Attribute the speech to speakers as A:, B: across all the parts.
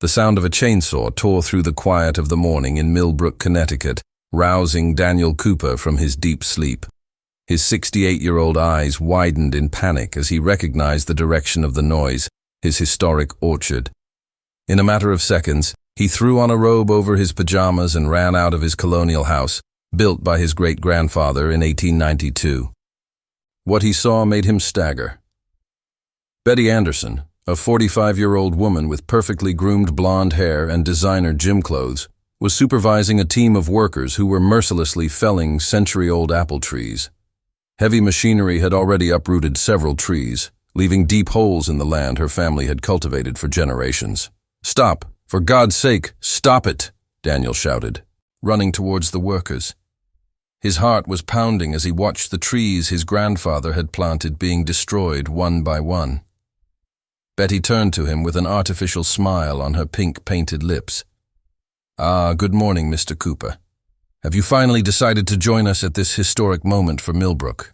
A: The sound of a chainsaw tore through the quiet of the morning in Millbrook, Connecticut, rousing Daniel Cooper from his deep sleep. His 68-year-old eyes widened in panic as he recognized the direction of the noise, his historic orchard. In a matter of seconds, he threw on a robe over his pajamas and ran out of his colonial house, built by his great-grandfather in 1892. What he saw made him stagger. Betty Anderson, a 45-year-old woman with perfectly groomed blonde hair and designer gym clothes, was supervising a team of workers who were mercilessly felling century-old apple trees. Heavy machinery had already uprooted several trees, leaving deep holes in the land her family had cultivated for generations. "Stop! For God's sake, stop it!" Daniel shouted, running towards the workers. His heart was pounding as he watched the trees his grandfather had planted being destroyed one by one. Betty turned to him with an artificial smile on her pink-painted lips. "Ah, good morning, Mr. Cooper. Have you finally decided to join us at this historic moment for Millbrook?"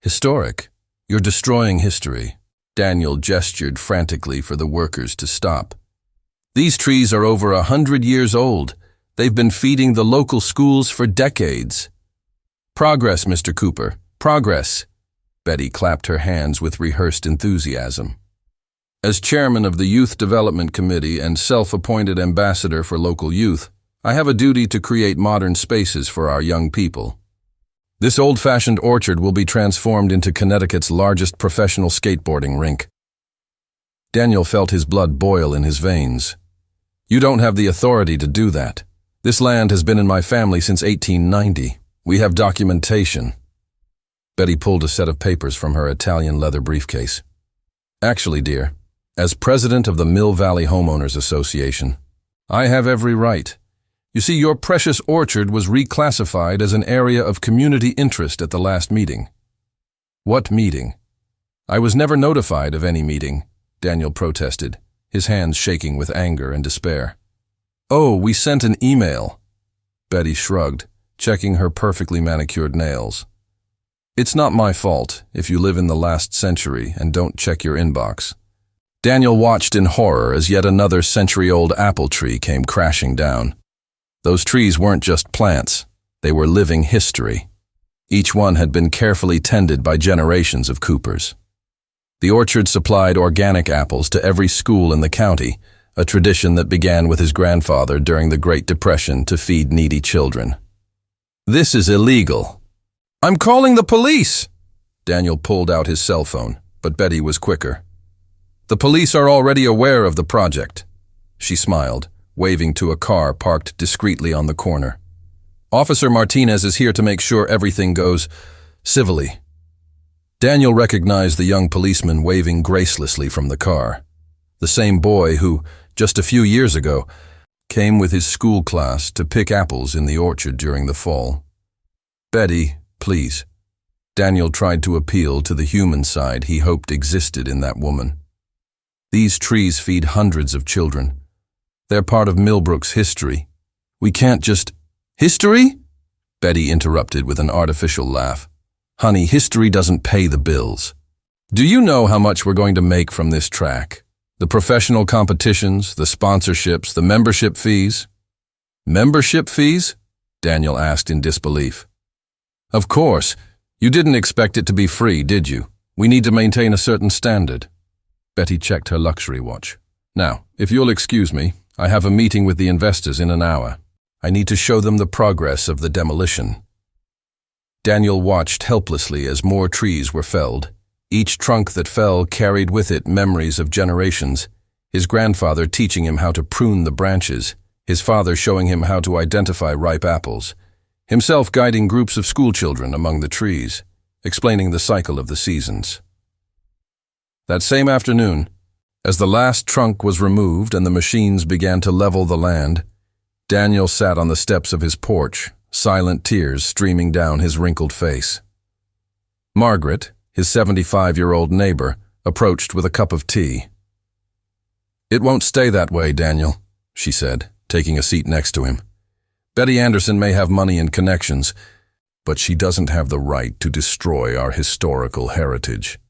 A: "Historic? You're destroying history." Daniel gestured frantically for the workers to stop. "These trees are over 100 years old. They've been feeding the local schools for decades." "Progress, Mr. Cooper, progress." Betty clapped her hands with rehearsed enthusiasm. "As chairman of the Youth Development Committee and self-appointed ambassador for local youth, I have a duty to create modern spaces for our young people. This old-fashioned orchard will be transformed into Connecticut's largest professional skateboarding rink." Daniel felt his blood boil in his veins. "You don't have the authority to do that. This land has been in my family since 1890. We have documentation." Betty pulled a set of papers from her Italian leather briefcase. "Actually, dear, as president of the Mill Valley Homeowners Association, I have every right. You see, your precious orchard was reclassified as an area of community interest at the last meeting." "What meeting?" "I was never notified of any meeting," Daniel protested, his hands shaking with anger and despair. "Oh, we sent an email." Betty shrugged, checking her perfectly manicured nails. "It's not my fault if you live in the last century and don't check your inbox." Daniel watched in horror as yet another century-old apple tree came crashing down. Those trees weren't just plants, they were living history. Each one had been carefully tended by generations of Coopers. The orchard supplied organic apples to every school in the county, a tradition that began with his grandfather during the Great Depression to feed needy children. "This is illegal." "I'm calling the police!" Daniel pulled out his cell phone, but Betty was quicker. "The police are already aware of the project." She smiled, waving to a car parked discreetly on the corner. "Officer Martinez is here to make sure everything goes civilly." Daniel recognized the young policeman waving gracelessly from the car. The same boy who, just a few years ago, came with his school class to pick apples in the orchard during the fall. "Betty, please." Daniel tried to appeal to the human side he hoped existed in that woman. "These trees feed hundreds of children. They're part of Millbrook's history. We can't just—" "History?" Betty interrupted with an artificial laugh. "Honey, history doesn't pay the bills. Do you know how much we're going to make from this track? The professional competitions, the sponsorships, the membership fees." "Membership fees?" Daniel asked in disbelief. "Of course. You didn't expect it to be free, did you? We need to maintain a certain standard." Betty checked her luxury watch. "Now, if you'll excuse me, I have a meeting with the investors in an hour. I need to show them the progress of the demolition." Daniel watched helplessly as more trees were felled. Each trunk that fell carried with it memories of generations, his grandfather teaching him how to prune the branches, his father showing him how to identify ripe apples, himself guiding groups of schoolchildren among the trees, explaining the cycle of the seasons. That same afternoon, as the last trunk was removed and the machines began to level the land, Daniel sat on the steps of his porch, silent tears streaming down his wrinkled face. Margaret, his 75-year-old neighbor, approached with a cup of tea. "It won't stay that way, Daniel," she said, taking a seat next to him. "Betty Anderson may have money and connections, but she doesn't have the right to destroy our historical heritage."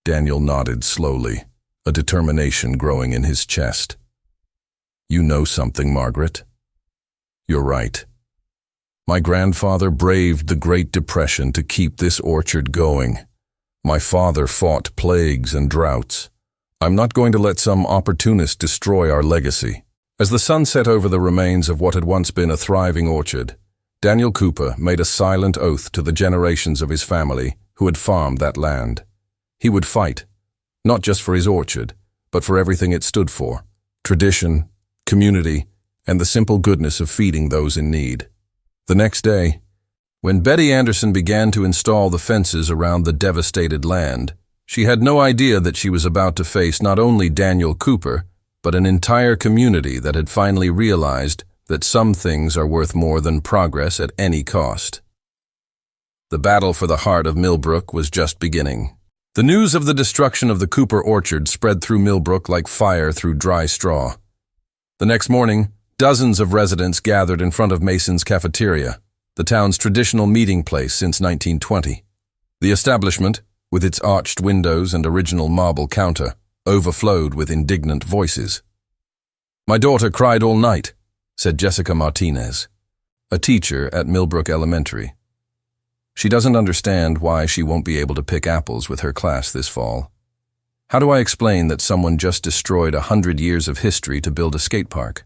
A: Daniel nodded slowly, a determination growing in his chest. "You know something, Margaret? You're right. My grandfather braved the Great Depression to keep this orchard going. My father fought plagues and droughts. I'm not going to let some opportunist destroy our legacy." As the sun set over the remains of what had once been a thriving orchard, Daniel Cooper made a silent oath to the generations of his family who had farmed that land. He would fight, not just for his orchard, but for everything it stood for: tradition, community, and the simple goodness of feeding those in need. The next day, when Betty Anderson began to install the fences around the devastated land, she had no idea that she was about to face not only Daniel Cooper, but an entire community that had finally realized that some things are worth more than progress at any cost. The battle for the heart of Millbrook was just beginning. The news of the destruction of the Cooper orchard spread through Millbrook like fire through dry straw. The next morning, dozens of residents gathered in front of Mason's cafeteria, the town's traditional meeting place since 1920. The establishment, with its arched windows and original marble counter, overflowed with indignant voices. "My daughter cried all night," said Jessica Martinez, a teacher at Millbrook Elementary. "She doesn't understand why she won't be able to pick apples with her class this fall. How do I explain that someone just destroyed 100 years of history to build a skate park?"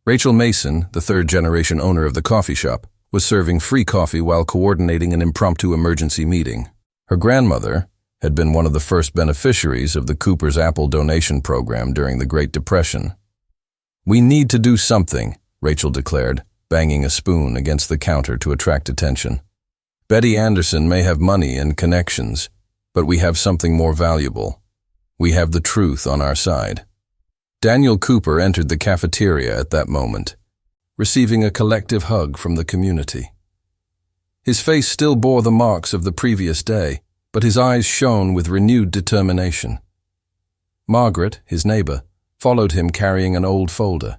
A: Rachel Mason, the third-generation owner of the coffee shop, was serving free coffee while coordinating an impromptu emergency meeting. Her grandmother had been one of the first beneficiaries of the Cooper's Apple donation program during the Great Depression. "We need to do something," Rachel declared, banging a spoon against the counter to attract attention. "Betty Anderson may have money and connections, but we have something more valuable. We have the truth on our side." Daniel Cooper entered the cafeteria at that moment, receiving a collective hug from the community. His face still bore the marks of the previous day, but his eyes shone with renewed determination. Margaret, his neighbor, followed him carrying an old folder.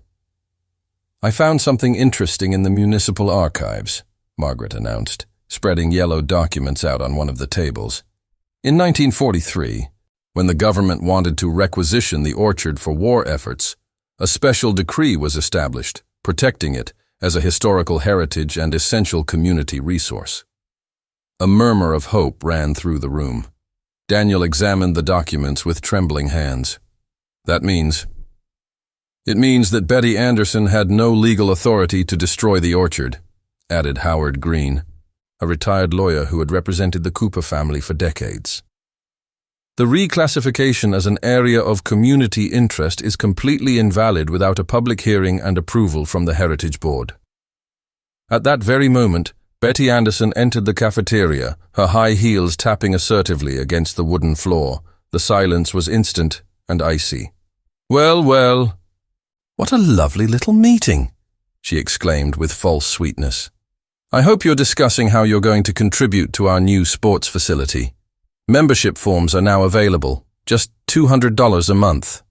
A: "I found something interesting in the municipal archives," Margaret announced, spreading yellow documents out on one of the tables. "In 1943, when the government wanted to requisition the orchard for war efforts, a special decree was established, protecting it as a historical heritage and essential community resource." A murmur of hope ran through the room. Daniel examined the documents with trembling hands. It means that Betty Anderson had no legal authority to destroy the orchard," added Howard Green, a retired lawyer who had represented the Cooper family for decades. "The reclassification as an area of community interest is completely invalid without a public hearing and approval from the Heritage Board." At that very moment, Betty Anderson entered the cafeteria, her high heels tapping assertively against the wooden floor. The silence was instant and icy. "Well, well, what a lovely little meeting," she exclaimed with false sweetness. "I hope you're discussing how you're going to contribute to our new sports facility. Membership forms are now available, just $200 a month."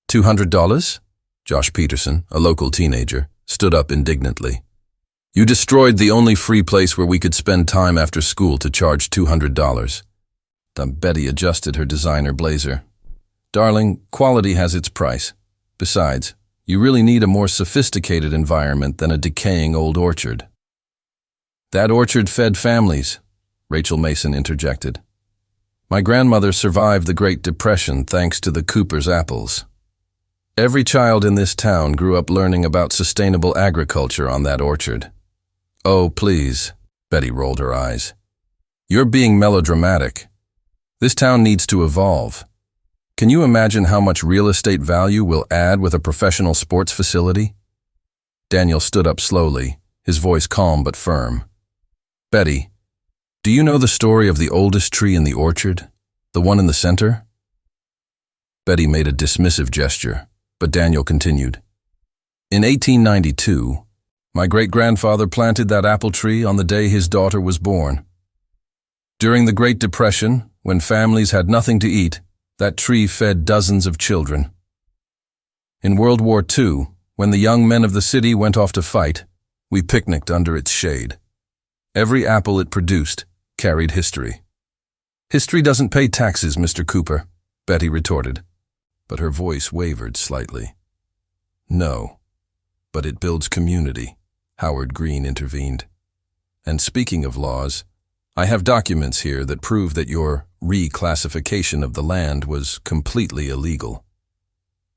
A: $200? Josh Peterson, a local teenager, stood up indignantly. "You destroyed the only free place where we could spend time after school to charge $200. Betty adjusted her designer blazer. "Darling, quality has its price. Besides, you really need a more sophisticated environment than a decaying old orchard." "That orchard fed families," Rachel Mason interjected. "My grandmother survived the Great Depression thanks to the Cooper's apples. Every child in this town grew up learning about sustainable agriculture on that orchard." "Oh, please," Betty rolled her eyes. "You're being melodramatic. This town needs to evolve. Can you imagine how much real estate value we'll add with a professional sports facility?" Daniel stood up slowly, his voice calm but firm. "Betty, do you know the story of the oldest tree in the orchard? The one in the center?" Betty made a dismissive gesture, but Daniel continued. "In 1892, my great-grandfather planted that apple tree on the day his daughter was born. During the Great Depression, when families had nothing to eat, that tree fed dozens of children. In World War II, when the young men of the city went off to fight, we picnicked under its shade. Every apple it produced carried history." "History doesn't pay taxes, Mr. Cooper," Betty retorted. but her voice wavered slightly. "No, but it builds community," Howard Green intervened. "And speaking of laws, I have documents here that prove that your reclassification of the land was completely illegal."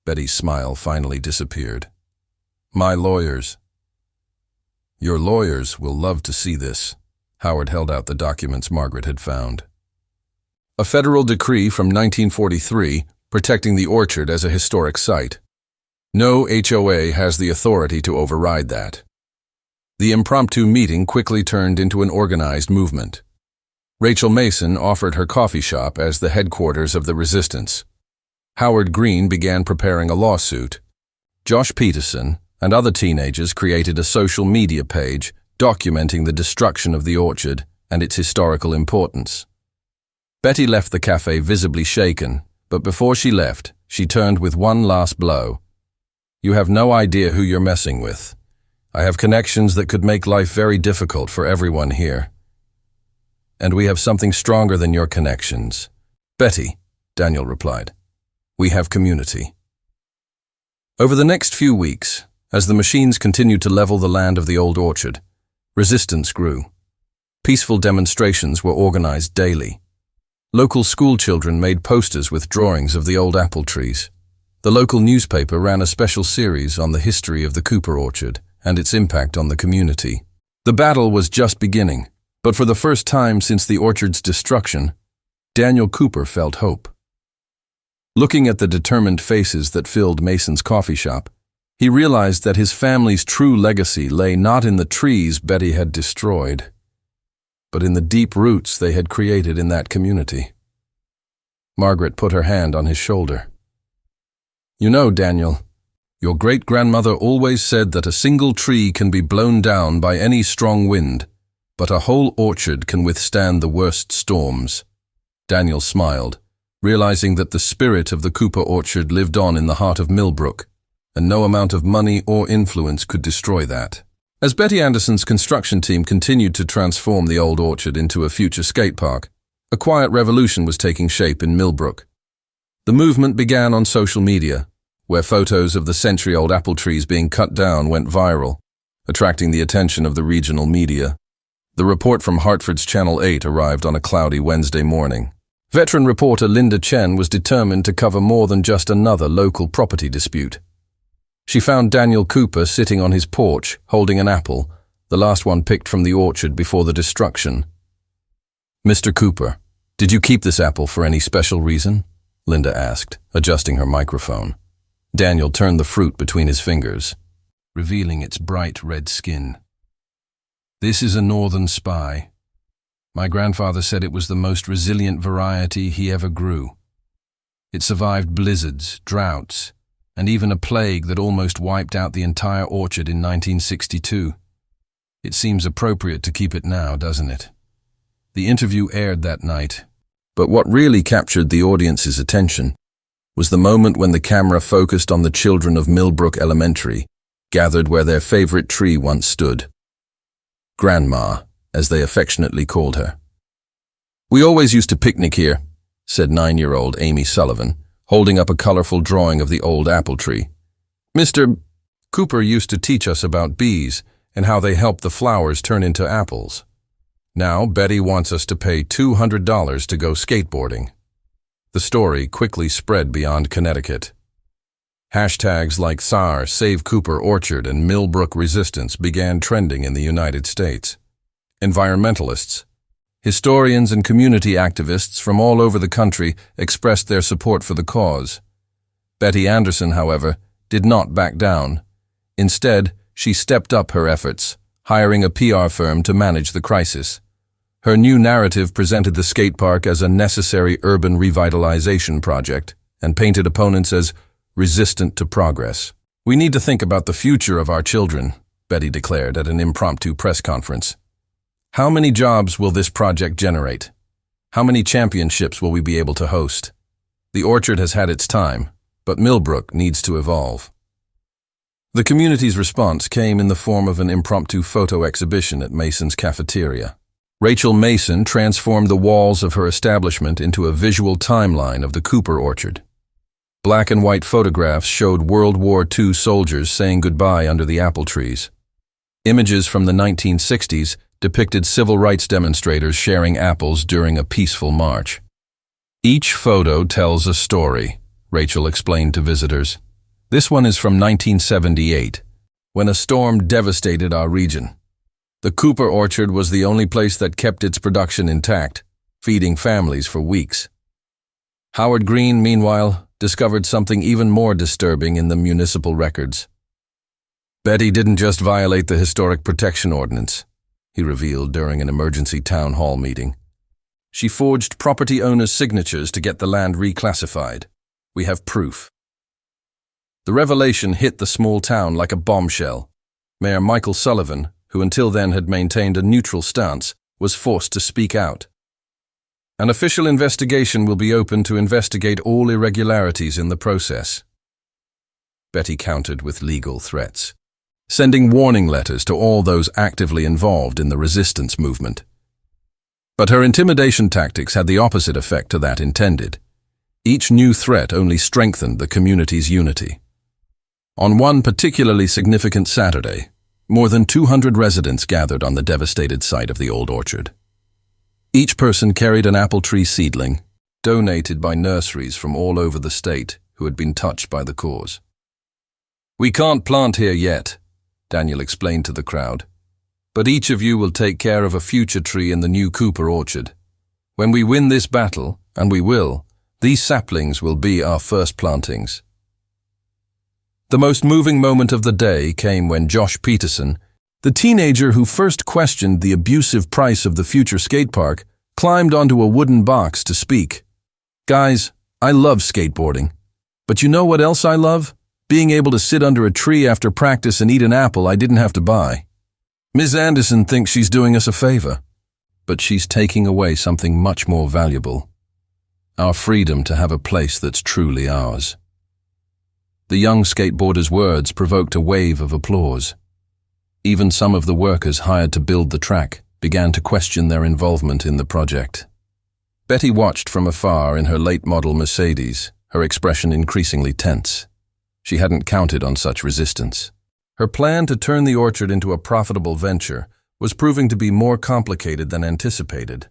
A: Betty's smile finally disappeared. "My lawyers." "Your lawyers will love to see this." Howard held out the documents Margaret had found. A federal decree from 1943 protecting the orchard as a historic site. No HOA has the authority to override that. The impromptu meeting quickly turned into an organized movement. Rachel Mason offered her coffee shop as the headquarters of the resistance. Howard Green began preparing a lawsuit. Josh Peterson and other teenagers created a social media page documenting the destruction of the orchard and its historical importance. Betty left the cafe visibly shaken, but before she left, she turned with one last blow. "You have no idea who you're messing with. I have connections that could make life very difficult for everyone here. And we have something stronger than your connections." "Betty," Daniel replied, "we have community." Over the next few weeks, as the machines continued to level the land of the old orchard, resistance grew. Peaceful demonstrations were organized daily. Local school children made posters with drawings of the old apple trees. The local newspaper ran a special series on the history of the Cooper orchard and its impact on the community. The battle was just beginning, but for the first time since the orchard's destruction, Daniel Cooper felt hope. Looking at the determined faces that filled Mason's coffee shop, he realized that his family's true legacy lay not in the trees Betty had destroyed, but in the deep roots they had created in that community. Margaret put her hand on his shoulder. "You know, Daniel, your great-grandmother always said that a single tree can be blown down by any strong wind, but a whole orchard can withstand the worst storms." Daniel smiled, realizing that the spirit of the Cooper orchard lived on in the heart of Millbrook, and no amount of money or influence could destroy that. As Betty Anderson's construction team continued to transform the old orchard into a future skate park, a quiet revolution was taking shape in Millbrook. The movement began on social media, where photos of the century-old apple trees being cut down went viral, attracting the attention of the regional media. The report from Hartford's Channel 8 arrived on a cloudy Wednesday morning. Veteran reporter Linda Chen was determined to cover more than just another local property dispute. She found Daniel Cooper sitting on his porch, holding an apple, the last one picked from the orchard before the destruction. "Mr. Cooper, did you keep this apple for any special reason?" Linda asked, adjusting her microphone. Daniel turned the fruit between his fingers, revealing its bright red skin. "This is a northern spy. My grandfather said it was the most resilient variety he ever grew. It survived blizzards, droughts, and even a plague that almost wiped out the entire orchard in 1962. It seems appropriate to keep it now, doesn't it?" The interview aired that night, but what really captured the audience's attention was the moment when the camera focused on the children of Millbrook Elementary, gathered where their favorite tree once stood. Grandma, as they affectionately called her. "We always used to picnic here," said 9-year-old Amy Sullivan, holding up a colorful drawing of the old apple tree. "Mr. Cooper used to teach us about bees and how they help the flowers turn into apples. Now Betty wants us to pay $200 to go skateboarding." The story quickly spread beyond Connecticut. Hashtags like SAR, Save Cooper Orchard, and Millbrook Resistance began trending in the United States. Environmentalists, historians, and community activists from all over the country expressed their support for the cause. Betty Anderson, however, did not back down. Instead, she stepped up her efforts, hiring a PR firm to manage the crisis. Her new narrative presented the skate park as a necessary urban revitalization project and painted opponents as resistant to progress. "We need to think about the future of our children," Betty declared at an impromptu press conference. "How many jobs will this project generate? How many championships will we be able to host? The orchard has had its time, but Millbrook needs to evolve." The community's response came in the form of an impromptu photo exhibition at Mason's cafeteria. Rachel Mason transformed the walls of her establishment into a visual timeline of the Cooper orchard. Black and white photographs showed World War II soldiers saying goodbye under the apple trees. Images from the 1960s depicted civil rights demonstrators sharing apples during a peaceful march. Each photo tells a story, Rachel explained to visitors. This one is from 1978, when a storm devastated our region. The Cooper orchard was the only place that kept its production intact, feeding families for weeks. Howard Green, meanwhile, discovered something even more disturbing in the municipal records. Betty didn't just violate the Historic Protection Ordinance, he revealed during an emergency town hall meeting. She forged property owners' signatures to get the land reclassified. We have proof. The revelation hit the small town like a bombshell. Mayor Michael Sullivan, who until then had maintained a neutral stance, was forced to speak out. An official investigation will be opened to investigate all irregularities in the process. Betty countered with legal threats, sending warning letters to all those actively involved in the resistance movement. But her intimidation tactics had the opposite effect to that intended. Each new threat only strengthened the community's unity. On one particularly significant Saturday, more than 200 residents gathered on the devastated site of the old orchard. Each person carried an apple tree seedling, donated by nurseries from all over the state who had been touched by the cause. "We can't plant here yet," Daniel explained to the crowd, "but each of you will take care of a future tree in the new Cooper orchard. When we win this battle, and we will, these saplings will be our first plantings." The most moving moment of the day came when Josh Peterson, the teenager who first questioned the abusive price of the future skate park, climbed onto a wooden box to speak. "Guys, I love skateboarding. But you know what else I love? Being able to sit under a tree after practice and eat an apple I didn't have to buy. Ms. Anderson thinks she's doing us a favor, but she's taking away something much more valuable. Our freedom to have a place that's truly ours." The young skateboarder's words provoked a wave of applause. Even some of the workers hired to build the track began to question their involvement in the project. Betty watched from afar in her late-model Mercedes, her expression increasingly tense. She hadn't counted on such resistance. Her plan to turn the orchard into a profitable venture was proving to be more complicated than anticipated.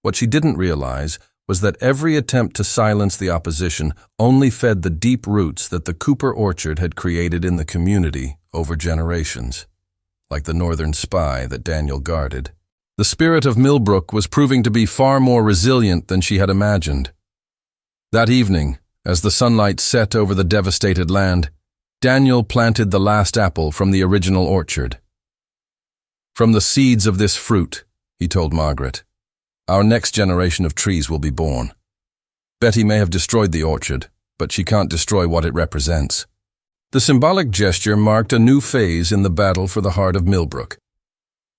A: What she didn't realize was that every attempt to silence the opposition only fed the deep roots that the Cooper orchard had created in the community over generations. Like the northern spy that Daniel guarded, the spirit of Millbrook was proving to be far more resilient than she had imagined. That evening, as the sunlight set over the devastated land, Daniel planted the last apple from the original orchard. "From the seeds of this fruit," he told Margaret, "our next generation of trees will be born. Betty may have destroyed the orchard, but she can't destroy what it represents." The symbolic gesture marked a new phase in the battle for the heart of Millbrook.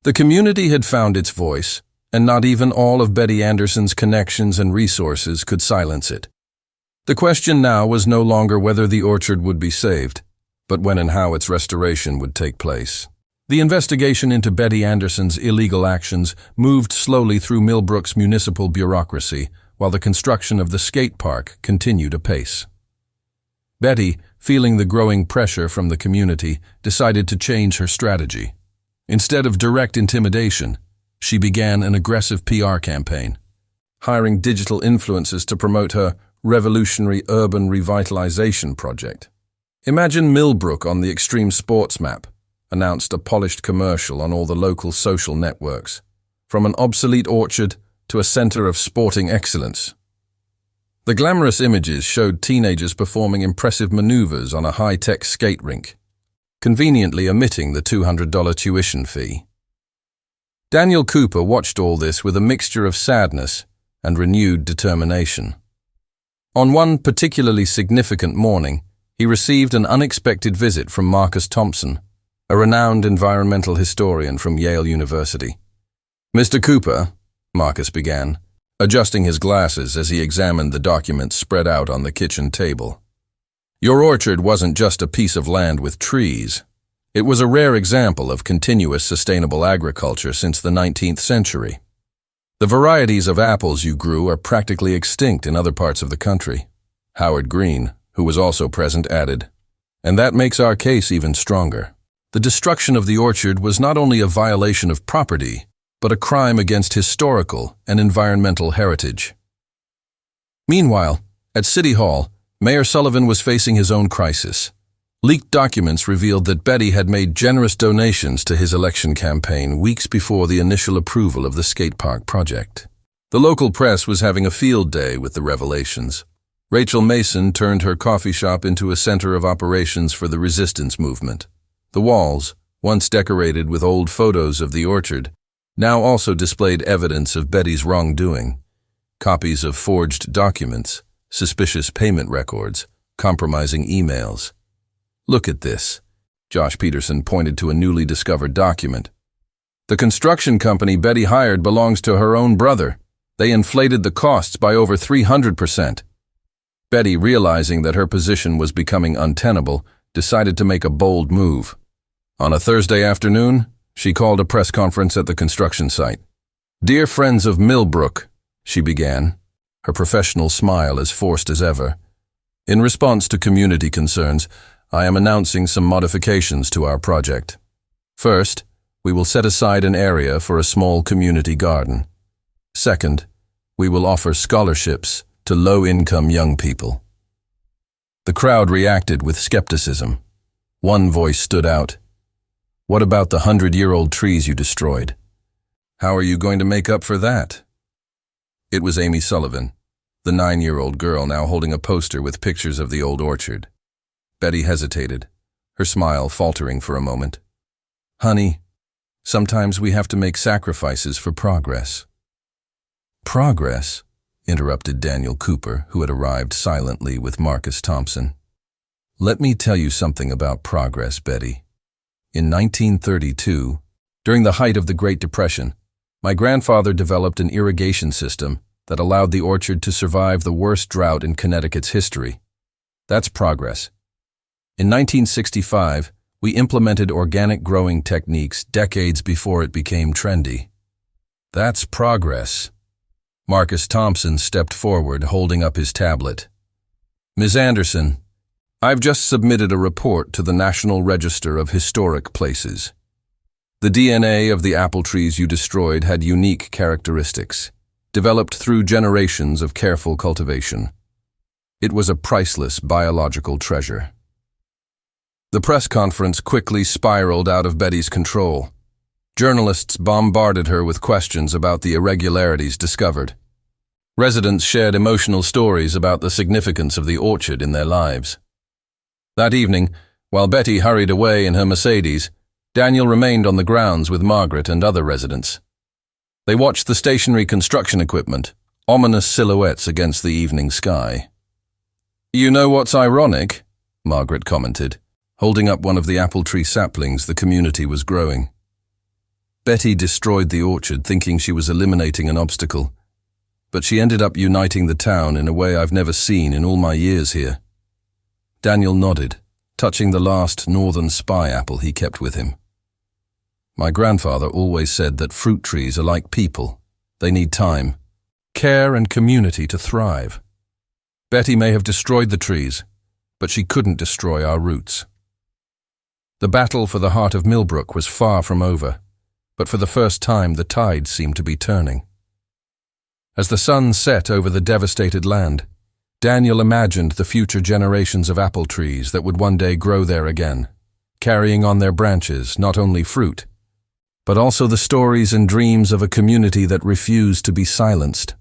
A: The community had found its voice, and not even all of Betty Anderson's connections and resources could silence it. The question now was no longer whether the orchard would be saved, but when and how its restoration would take place. The investigation into Betty Anderson's illegal actions moved slowly through Millbrook's municipal bureaucracy, while the construction of the skate park continued apace. Betty, feeling the growing pressure from the community, decided to change her strategy. Instead of direct intimidation, she began an aggressive PR campaign, hiring digital influencers to promote her revolutionary urban revitalization project. "Imagine Millbrook on the extreme sports map," announced a polished commercial on all the local social networks. "From an obsolete orchard to a center of sporting excellence." The glamorous images showed teenagers performing impressive maneuvers on a high-tech skate rink, conveniently omitting the $200 tuition fee. Daniel Cooper watched all this with a mixture of sadness and renewed determination. On one particularly significant morning, he received an unexpected visit from Marcus Thompson, a renowned environmental historian from Yale University. "Mr. Cooper," Marcus began, adjusting his glasses as he examined the documents spread out on the kitchen table. "Your orchard wasn't just a piece of land with trees. It was a rare example of continuous sustainable agriculture since the 19th century. The varieties of apples you grew are practically extinct in other parts of the country." Howard Green, who was also present, added, "And that makes our case even stronger. The destruction of the orchard was not only a violation of property, but a crime against historical and environmental heritage." Meanwhile, at City Hall, Mayor Sullivan was facing his own crisis. Leaked documents revealed that Betty had made generous donations to his election campaign weeks before the initial approval of the skate park project. The local press was having a field day with the revelations. Rachel Mason turned her coffee shop into a center of operations for the resistance movement. The walls, once decorated with old photos of the orchard, now also displayed evidence of Betty's wrongdoing. Copies of forged documents, suspicious payment records, compromising emails. "Look at this." Josh Peterson pointed to a newly discovered document. "The construction company Betty hired belongs to her own brother. They inflated the costs by over 300%. Betty, realizing that her position was becoming untenable, decided to make a bold move. On a Thursday afternoon, she called a press conference at the construction site. "Dear friends of Millbrook," she began, her professional smile as forced as ever. "In response to community concerns, I am announcing some modifications to our project. First, we will set aside an area for a small community garden. Second, we will offer scholarships to low-income young people." The crowd reacted with skepticism. One voice stood out. "What about the 100-year-old trees you destroyed? How are you going to make up for that?" It was Amy Sullivan, the 9-year-old girl now holding a poster with pictures of the old orchard. Betty hesitated, her smile faltering for a moment. "Honey, sometimes we have to make sacrifices for progress." "Progress?" interrupted Daniel Cooper, who had arrived silently with Marcus Thompson. "Let me tell you something about progress, Betty. In 1932, during the height of the Great Depression, my grandfather developed an irrigation system that allowed the orchard to survive the worst drought in Connecticut's history. That's progress. In 1965, we implemented organic growing techniques decades before it became trendy. That's progress." Marcus Thompson stepped forward, holding up his tablet. "Ms. Anderson, I've just submitted a report to the National Register of Historic Places. The DNA of the apple trees you destroyed had unique characteristics, developed through generations of careful cultivation. It was a priceless biological treasure." The press conference quickly spiraled out of Betty's control. Journalists bombarded her with questions about the irregularities discovered. Residents shared emotional stories about the significance of the orchard in their lives. That evening, while Betty hurried away in her Mercedes, Daniel remained on the grounds with Margaret and other residents. They watched the stationary construction equipment, ominous silhouettes against the evening sky. "You know what's ironic?" Margaret commented, holding up one of the apple tree saplings the community was growing. "Betty destroyed the orchard thinking she was eliminating an obstacle, but she ended up uniting the town in a way I've never seen in all my years here." Daniel nodded, touching the last northern spy apple he kept with him. "My grandfather always said that fruit trees are like people. They need time, care and community to thrive. Betty may have destroyed the trees, but she couldn't destroy our roots." The battle for the heart of Millbrook was far from over, but for the first time the tide seemed to be turning. As the sun set over the devastated land, Daniel imagined the future generations of apple trees that would one day grow there again, carrying on their branches not only fruit, but also the stories and dreams of a community that refused to be silenced.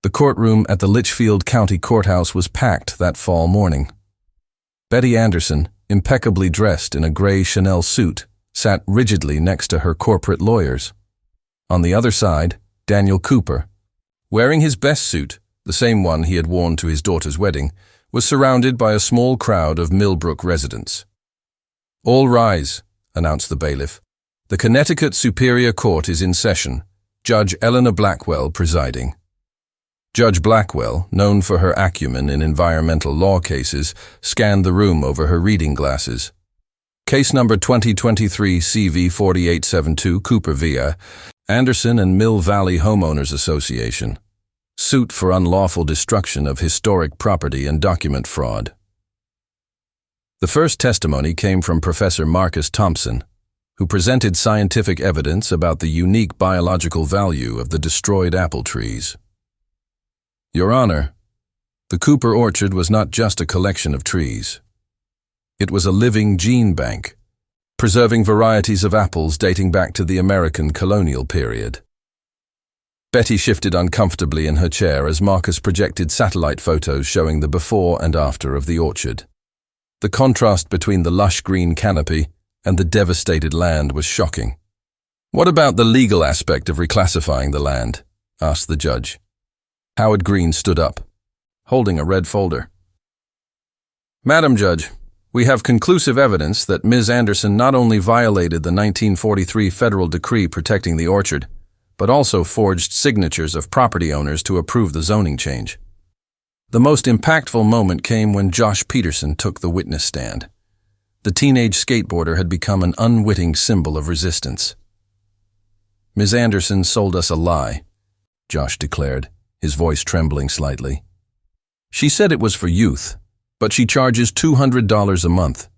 A: The courtroom at the Litchfield County Courthouse was packed that fall morning. Betty Anderson, impeccably dressed in a gray Chanel suit, sat rigidly next to her corporate lawyers. On the other side, Daniel Cooper, wearing his best suit, the same one he had worn to his daughter's wedding, was surrounded by a small crowd of Millbrook residents. "All rise," announced the bailiff. "The Connecticut Superior Court is in session, Judge Eleanor Blackwell presiding." Judge Blackwell, known for her acumen in environmental law cases, scanned the room over her reading glasses. Case number 2023 CV 4872 Cooper via Anderson and Mill Valley Homeowners Association. Suit for unlawful destruction of historic property and document fraud. The first testimony came from Professor Marcus Thompson, who presented scientific evidence about the unique biological value of the destroyed apple trees. Your Honor, the Cooper orchard was not just a collection of trees. It was a living gene bank, preserving varieties of apples dating back to the American colonial period. Betty shifted uncomfortably in her chair as Marcus projected satellite photos showing the before and after of the orchard. The contrast between the lush green canopy and the devastated land was shocking. "What about the legal aspect of reclassifying the land?" asked the judge. Howard Green stood up, holding a red folder. "Madam Judge, we have conclusive evidence that Ms. Anderson not only violated the 1943 federal decree protecting the orchard, but also forged signatures of property owners to approve the zoning change." The most impactful moment came when Josh Peterson took the witness stand. The teenage skateboarder had become an unwitting symbol of resistance. "Ms. Anderson sold us a lie," Josh declared, his voice trembling slightly. "She said it was for youth, but she charges $200 a month.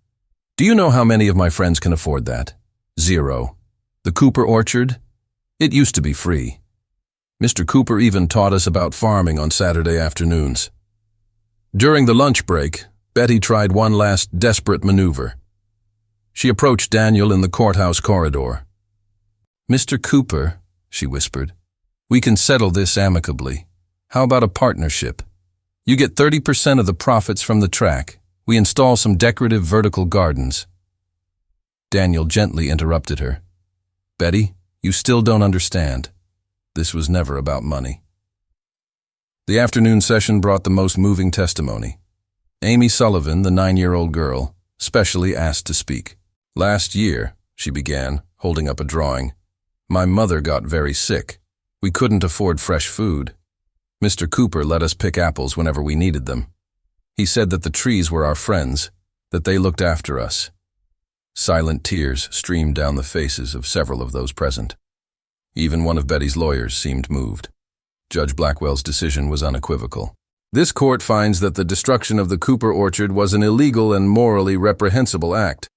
A: Do you know how many of my friends can afford that? 0. The Cooper orchard? It used to be free. Mr. Cooper even taught us about farming on Saturday afternoons." During the lunch break, Betty tried one last desperate maneuver. She approached Daniel in the courthouse corridor. "Mr. Cooper," she whispered, "we can settle this amicably. How about a partnership? You get 30% of the profits from the track. We install some decorative vertical gardens." Daniel gently interrupted her. "Betty, you still don't understand. This was never about money." The afternoon session brought the most moving testimony. Amy Sullivan, the 9-year-old girl, specially asked to speak. "Last year," she began, holding up a drawing, "my mother got very sick. We couldn't afford fresh food. Mr. Cooper let us pick apples whenever we needed them. He said that the trees were our friends, that they looked after us." Silent tears streamed down the faces of several of those present. Even one of Betty's lawyers seemed moved. Judge Blackwell's decision was unequivocal. "This court finds that the destruction of the Cooper orchard was an illegal and morally reprehensible act.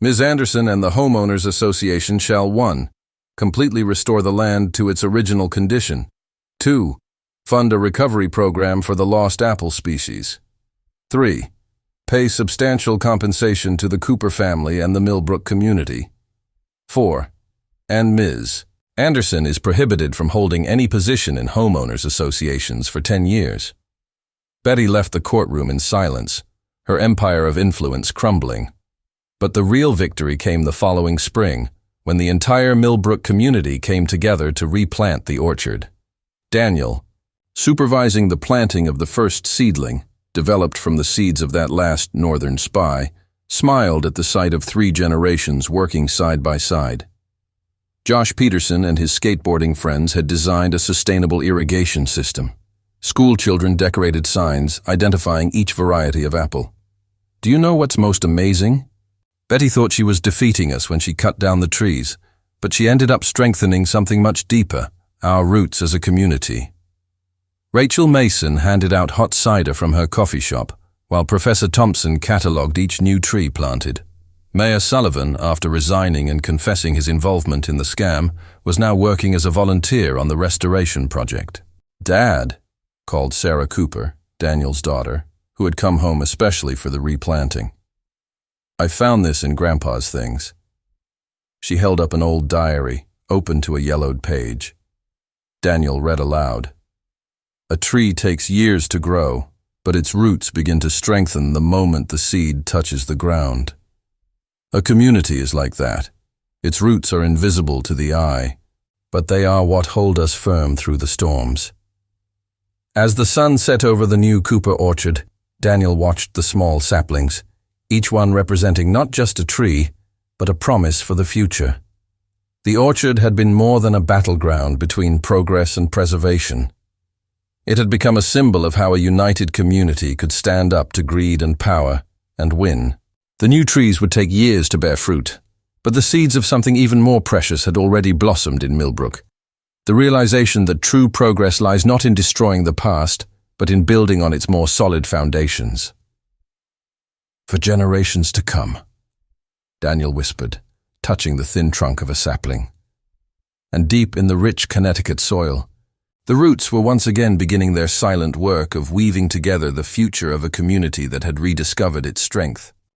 A: Ms. Anderson and the Homeowners Association shall 1. Completely restore the land to its original condition. 2. Fund a recovery program for the lost apple species. 3. Pay substantial compensation to the Cooper family and the Millbrook community. 4. And Ms. Anderson is prohibited from holding any position in homeowners associations for 10 years. Betty left the courtroom in silence, her empire of influence crumbling. But the real victory came the following spring, when the entire Millbrook community came together to replant the orchard. Daniel, supervising the planting of the first seedling, developed from the seeds of that last northern spy, smiled at the sight of 3 generations working side by side. Josh Peterson and his skateboarding friends had designed a sustainable irrigation system. School children decorated signs identifying each variety of apple. Do you know what's most amazing? Betty thought she was defeating us when she cut down the trees, but she ended up strengthening something much deeper, our roots as a community. Rachel Mason handed out hot cider from her coffee shop, while Professor Thompson catalogued each new tree planted. Mayor Sullivan, after resigning and confessing his involvement in the scam, was now working as a volunteer on the restoration project. "Dad," called Sarah Cooper, Daniel's daughter, who had come home especially for the replanting. "I found this in Grandpa's things." She held up an old diary, open to a yellowed page. Daniel read aloud. "A tree takes years to grow, but its roots begin to strengthen the moment the seed touches the ground. A community is like that. Its roots are invisible to the eye, but they are what hold us firm through the storms." As the sun set over the new Cooper orchard, Daniel watched the small saplings, each one representing not just a tree, but a promise for the future. The orchard had been more than a battleground between progress and preservation. It had become a symbol of how a united community could stand up to greed and power and win. The new trees would take years to bear fruit, but the seeds of something even more precious had already blossomed in Millbrook. The realization that true progress lies not in destroying the past, but in building on its more solid foundations. For generations to come, Daniel whispered, touching the thin trunk of a sapling. And deep in the rich Connecticut soil, the roots were once again beginning their silent work of weaving together the future of a community that had rediscovered its strength.